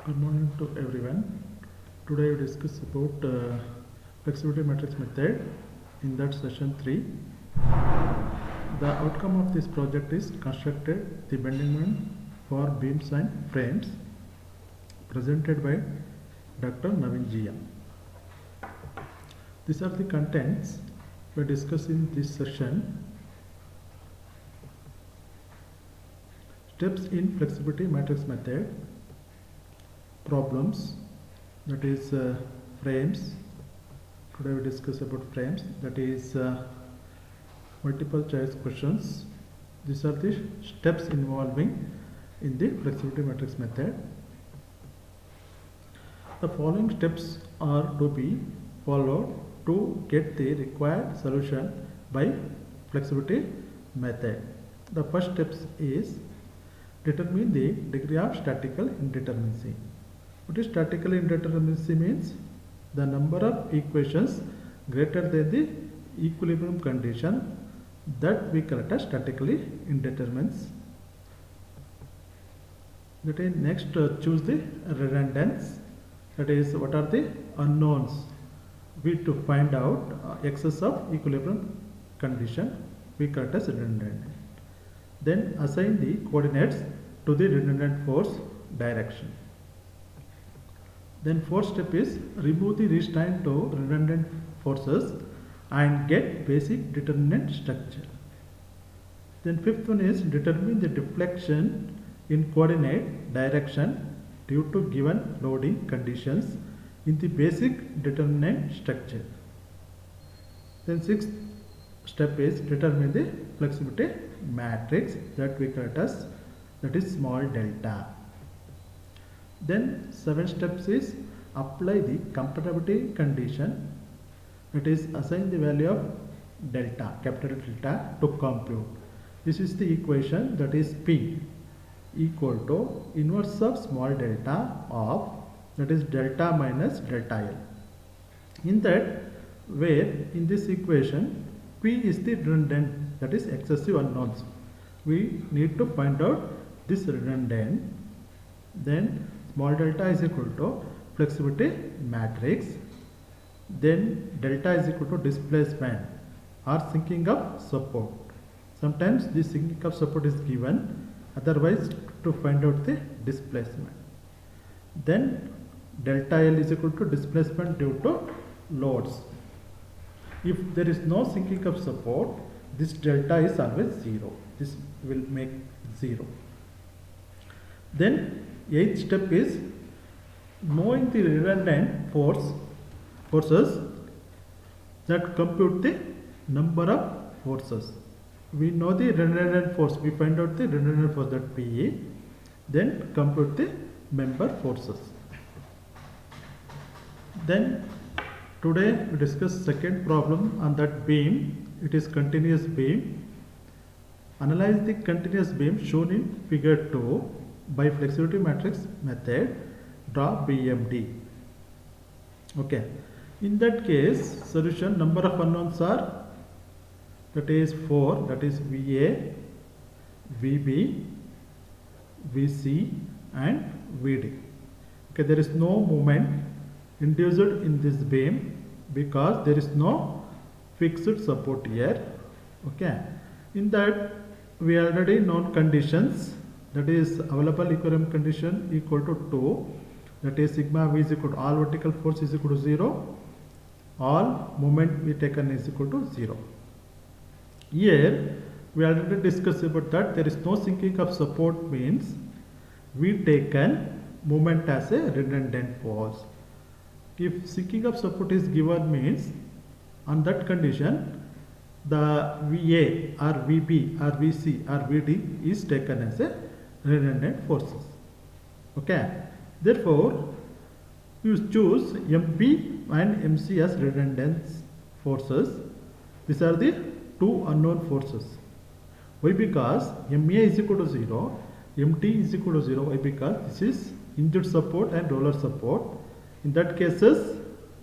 Good morning to everyone. Today we discuss about flexibility matrix method in that session 3. The outcome of this project is constructed the bending moment for beams and frames presented by Dr. Naveen Jia. These are the contents we discuss in this session. Steps in flexibility matrix method, problems, that is frames. Today we discuss about frames, that is multiple choice questions. These are the steps involving in the flexibility matrix method. The following steps are to be followed to get the required solution by flexibility method. The first step is determine the degree of statical indeterminacy. What is statical indeterminacy means? The number of equations greater than the equilibrium condition that we call it as statically indeterminate. That is, next choose the redundance. That is, what are the unknowns we to find out excess of equilibrium condition, we call it as redundant. Then assign the coordinates to the redundant force direction. Then fourth step is remove the restraint to redundant forces and get basic determinant structure. Then fifth one is determine the deflection in coordinate direction due to given loading conditions in the basic determinant structure. Then sixth step is determine the flexibility matrix that we call it as, that is small delta. Then seventh steps is apply the compatibility condition, that is assign the value of delta, capital delta, to compute. This is the equation, that is P equal to inverse of small delta of, that is delta minus delta L. In that, where in this equation P is the redundant, that is excessive unknowns, we need to find out this redundant. Then small delta is equal to flexibility matrix. Then delta is equal to displacement or sinking of support. Sometimes the sinking of support is given, otherwise to find out the displacement. Then delta L is equal to displacement due to loads. If there is no sinking of support, this delta is always 0. This will make 0. Then eighth step is knowing the redundant forces that compute the number of forces. We know the redundant force, we find out the redundant force, that PE, then compute the member forces. Then today we discuss second problem on that beam. It is continuous beam. Analyze the continuous beam shown in figure 2 by flexibility matrix method. Draw BMD. Okay. In that case, solution number of unknowns are, that is 4, that is VA, VB, VC and VD. Okay, there is no moment induced in this beam because there is no fixed support here. Okay. In that, we already known conditions, that is available equilibrium condition equal to 2, that is sigma V is equal to all vertical force is equal to 0, all moment we taken is equal to 0. Here we already discussed about that there is no sinking of support means we taken moment as a redundant force. If sinking of support is given means on that condition the VA or VB or VC or VD is taken as a redundant forces. Okay. Therefore, you choose MB and MC as redundant forces. These are the two unknown forces. Why? Because MA is equal to 0, MT is equal to 0. Why? Because this is hinge support and roller support. In that cases,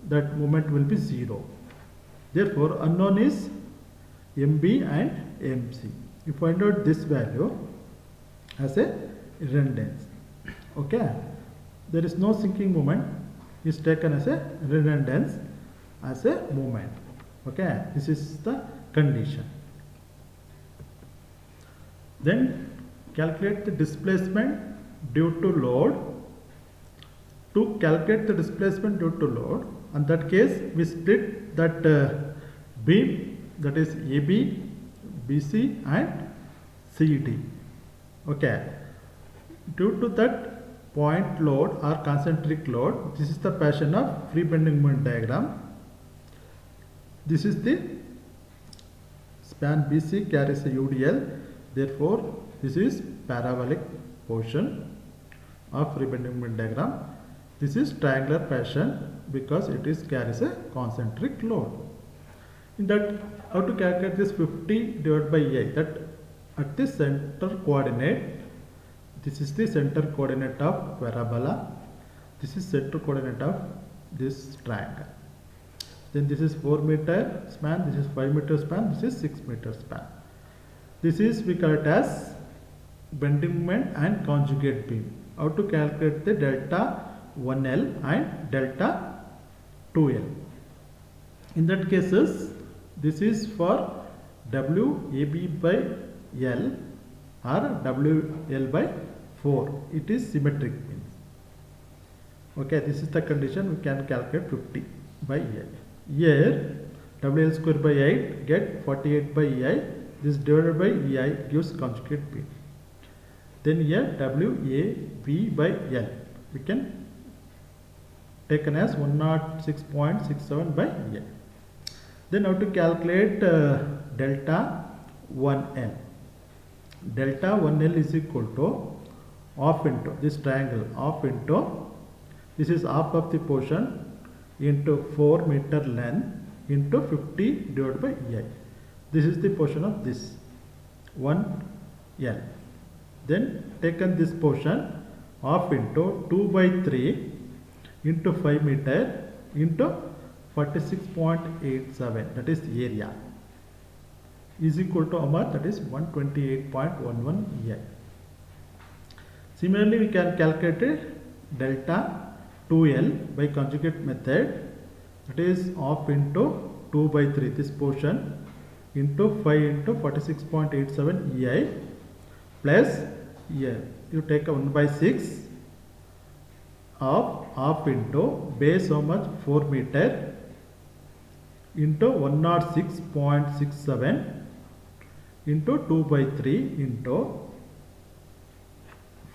that moment will be 0. Therefore, unknown is MB and MC. You find out this value as a redundance. Okay. there is no sinking moment is taken as a redundance as a moment. Okay, this is the condition. Then calculate the displacement due to load. To calculate the displacement due to load, in that case we split that beam, that is AB, BC and CD. Okay, due to that point load or concentric load, this is the fashion of free bending moment diagram. This is the span BC carries a UDL, therefore this is parabolic portion of free bending moment diagram. This is triangular fashion because it is carries a concentric load. In that, how to calculate this 50 divided by A, that at the center coordinate, this is the center coordinate of parabola, this is center coordinate of this triangle. Then this is 4 meter span, this is 5 meter span, this is 6 meter span. This is we call it as bending moment and conjugate beam. How to calculate the delta 1L and delta 2L. In that cases, this is for WAB by L or WL by 4. It is symmetric beam. Okay, this is the condition we can calculate 50 by L. Here WL square by 8 get 48 by EI. This divided by EI gives conjugate beam. Then here WAB by L we can taken as 106.67 by EI. Then how to calculate delta 1L. Delta 1L is equal to half into this triangle, half into this is half of the portion into 4 meter length into 50 divided by EI. This is the portion of this 1L. Then taken this portion half into 2 by 3 into 5 meter into 46.87, that is area, is equal to how much? That is 128.11 EI. Similarly, we can calculate delta 2L by conjugate method, that is half into 2 by 3, this portion into 5 into 46.87 EI plus here you take a 1 by 6 of half into base how much 4 meter into 106.67 into 2 by 3 into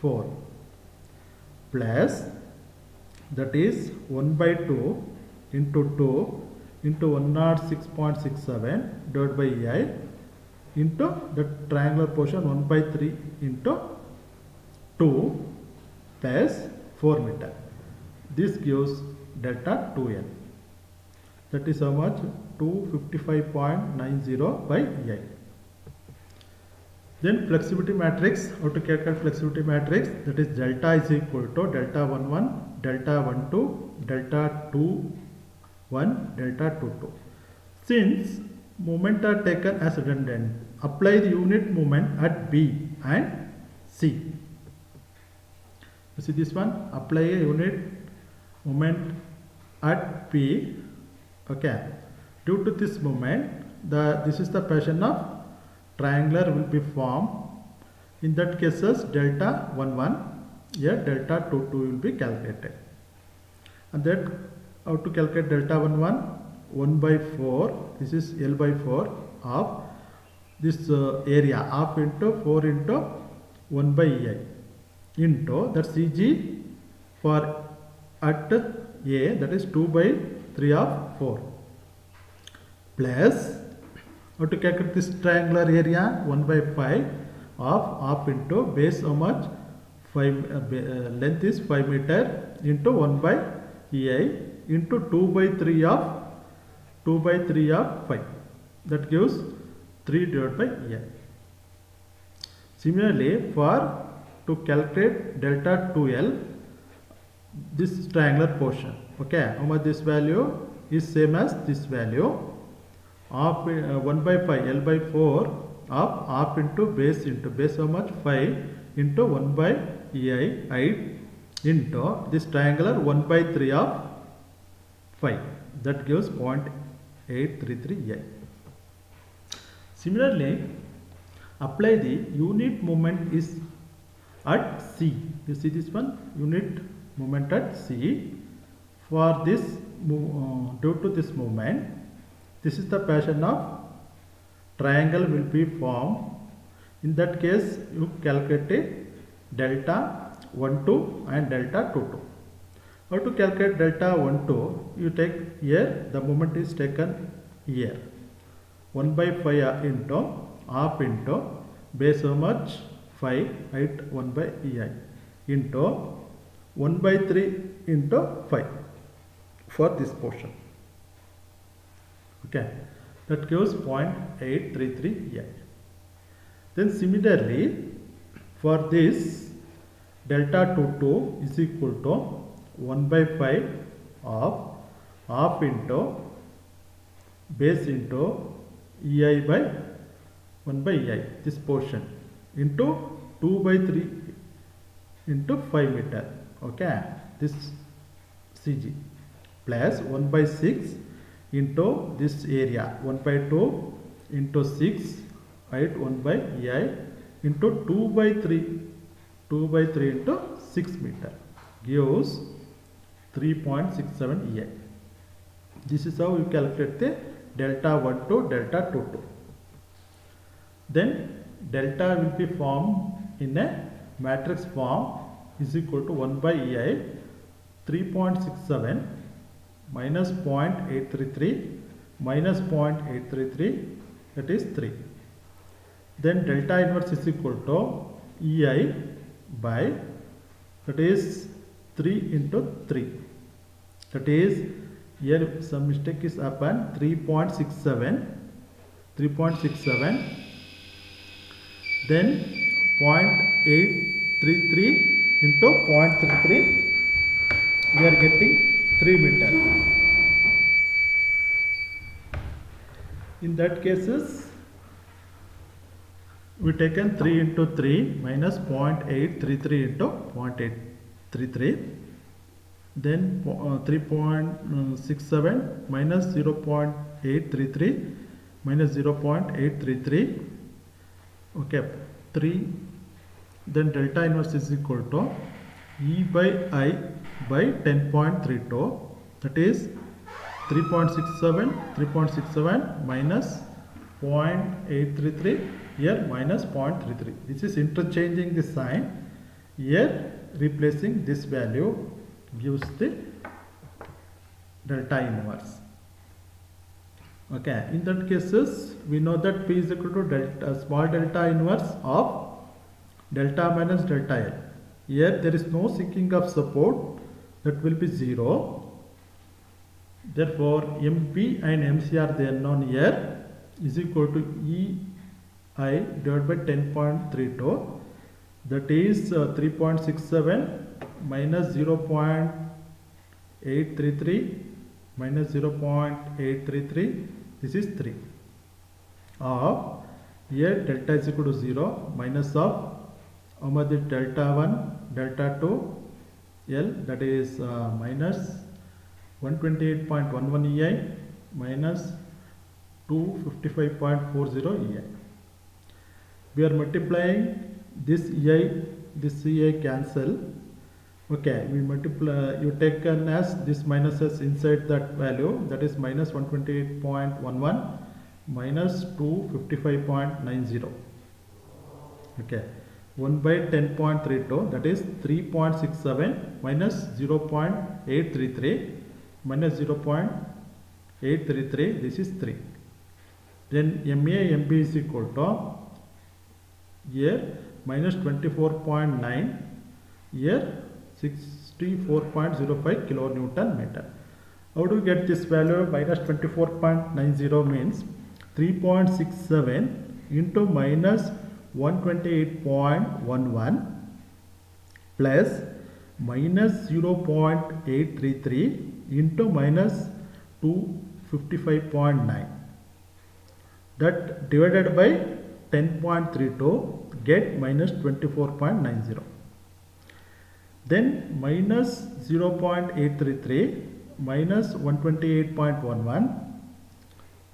4 plus that is 1 by 2 into 2 into 106.67 divided by EI into the triangular portion 1 by 3 into 2 plus 4 meter. This gives delta 2L. That is how much? 255.90 by EI. Then flexibility matrix. How to calculate flexibility matrix? That is delta is equal to delta 11, delta 12, delta 21, delta 22. Since moment are taken as redundant, apply the unit moment at B and C. You see this one, apply a unit moment at P. Okay, due to this moment, this is the fashion of triangular will be formed. In that cases, delta 11, here delta 22 will be calculated. And that how to calculate delta 11? 1 by 4, this is L by 4 of this area, half into 4 into 1 by EI into that CG for at A, that is 2 by 3 of 4 plus how to calculate this triangular area 1 by 5 of half into base how much 5 length is 5 meter into 1 by EI into 2 by 3 of 5, that gives 3 divided by EI. Similarly, for to calculate delta 2L, this triangular portion, okay, how much this value is same as this value of 1 by 5 L by 4 of half into base how much 5 into 1 by EI height into this triangular 1 by 3 of 5, that gives 0.833 Similarly, apply the unit moment is at C. You see this one, unit moment at C. For this, due to this movement, this is the pattern of triangle will be formed. In that case, you calculate delta 1 2 and delta 2 2. How to calculate delta 1 2? You take here, the moment is taken here. 1 by 5 into half into base how much? 5 height 1 by ei into 1 by 3 into 5 for this portion. Okay, that gives 0.833 Then similarly, for this delta 2 2 is equal to 1 by 5 of half into base into ei by 1 by ei, this portion into 2 by 3 into 5 meter. Okay, this CG plus 1 by 6 into this area 1 by 2 into 6 height 1 by ei into 2 by 3 into 6 meter gives 3.67 ei. This is how you calculate the delta 1 to delta 2 2. Then delta will be formed in a matrix form is equal to 1 by ei 3.67 minus 0.833 minus 0.833, that is 3. Then delta inverse is equal to ei by, that is 3 into 3, that is here some mistake is happened, 3.67 then 0.833 into 0.33, we are getting 3 meter. In that cases, we taken 3 into 3 minus 0.833 into 0.833, then 3.67 minus 0.833 minus 0.833, okay, 3, then delta inverse is equal to E by I by 10.32, that is 3.67 minus 0.833, here minus 0.33. This is interchanging the sign, here replacing this value gives the delta inverse. Okay, in that cases we know that P is equal to delta, small delta inverse of delta minus delta L. Here there is no sinking of support, that will be 0. Therefore MP and MC are there known here, is equal to EI divided by 10.32, that is 3.67 minus 0.833 minus 0.833, this is 3 of, here delta is equal to 0 minus of how much is delta 1 delta 2 L, that is minus 128.11 EI minus 255.40 EI. We are multiplying this EI cancel. Okay, we multiply, you taken as this minuses inside that value, that is minus 128.11 minus 255.90. Okay, 1 by 10.32, that is 3.67 minus 0.833 minus 0.833, this is 3. Then MA MB is equal to here minus 24.9, here 64.05 kilonewton meter. How do we get this value? Minus 24.90 means 3.67 into minus 128.11 plus minus 0.833 into minus 255.9, that divided by 10.32 get minus 24.90. then minus 0.833 minus 128.11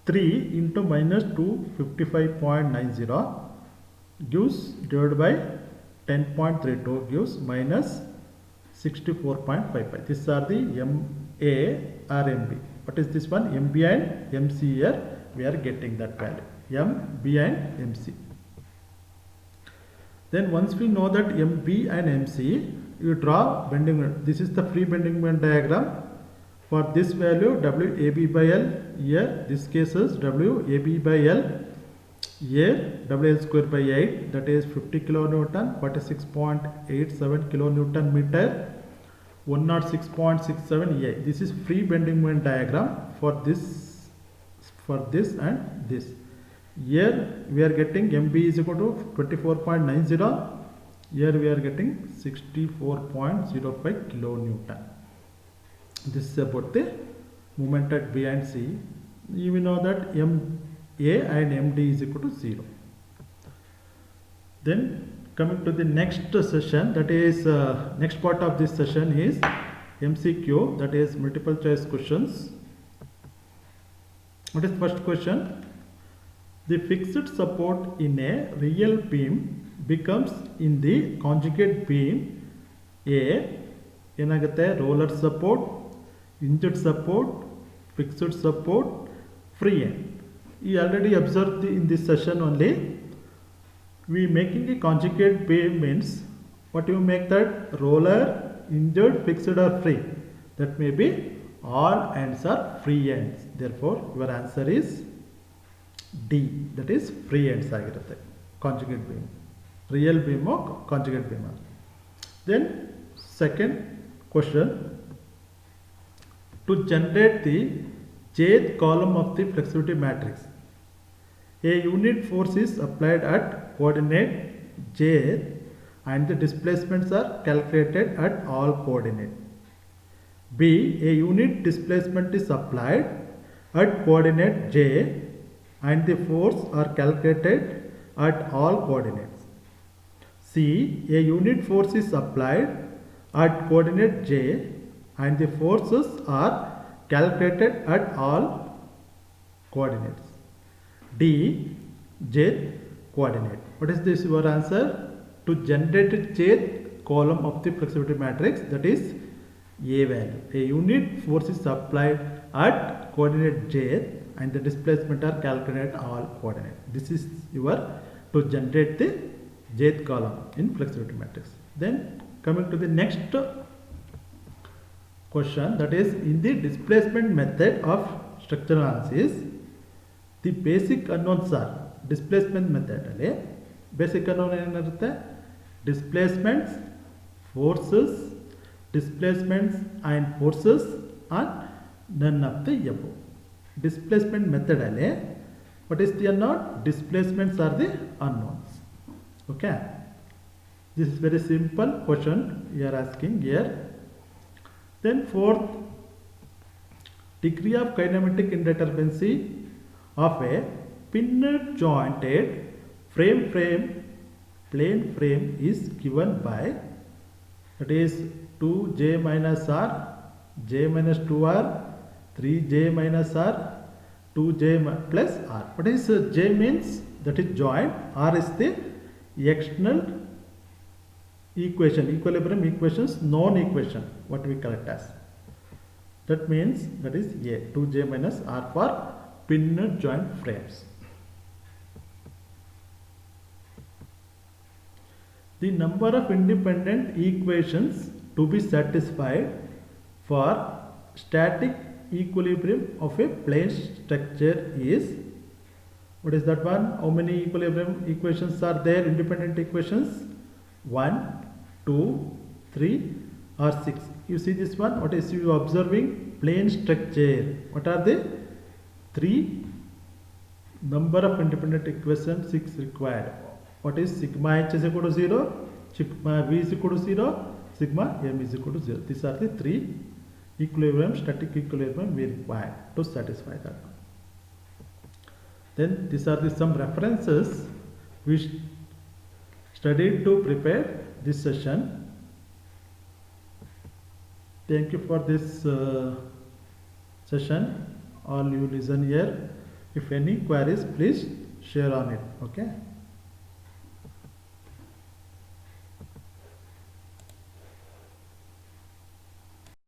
3 into minus 255.90 gives divided by 10.32 gives minus 64.55. These are the MA or MB. What is this one? MB and MC here. We are getting that value. MB and MC. Then once we know that MB and MC, you draw bending moment. This is the free bending moment diagram. For this value WAB by L, here this case is WAB by L, here WL square by 8, that is 50 kilonewton, 46.87 kilonewton meter, 106.67 A. This is free bending moment diagram for this and this. Here we are getting MB is equal to 24.90. Here we are getting 64.05 kilonewton. This is about the moment at B and C. You will know that MA and MD is equal to 0. Then coming to the next session, that is next part of this session is MCQ, that is multiple choice questions. What is the first question? The fixed support in a real beam becomes in the conjugate beam A ಏನಾಗುತ್ತೆ roller support, injured support, fixed support, free end. You already observed in this session only. We making a conjugate beam means what you make that roller, injured, fixed or free. That may be all ends are free ends. Therefore, your answer is D. That is free ends ಆಗಿರುತ್ತೆ conjugate beam. Real beam or conjugate beam. Then second question, to generate the jth column of the flexibility matrix, a unit force is applied at coordinate jth and the displacements are calculated at all coordinates. B, a unit displacement is applied at coordinate j and the force are calculated at all coordinates. C, a unit force is applied at coordinate j and the forces are calculated at all coordinates. D, jth coordinate. What is this your answer? To generate jth column of the flexibility matrix, that is A value. A unit force is applied at coordinate jth and the displacement are calculated at all coordinates. This is your to generate the jth column in flexibility matrix. Then coming to the next question, that is in the displacement method of structural analysis, the basic unknowns are displacement method alli basic unknown ಏನಿರುತ್ತೆ displacements, forces, displacements and forces are none of the above. Displacement method alli what is the unknown? Displacements are the unknowns. Okay, this is very simple question you are asking here. Then fourth, degree of kinematic indeterminacy of a pin jointed plane frame is given by, that is 2j minus r, j minus 2r, 3j minus r, 2j plus r. What is j means? That is joint. R is the external equation, equilibrium equations, known equation, what we collect as. That means that is A, 2j minus r for pin joint frames. The number of independent equations to be satisfied for static equilibrium of a plane structure is, what is that one? How many equilibrium equations are there? Independent equations 1, 2, 3 or 6. You see this one, what is you observing? Plane structure. What are the 3 number of independent equations 6 required? What is sigma h is equal to 0, sigma v is equal to 0, sigma m is equal to 0. These are the 3 equilibrium, static equilibrium we require to satisfy that. Then these are the some references we studied to prepare this session. Thank you for this session. All you listen here. If any queries, please share on it. Okay.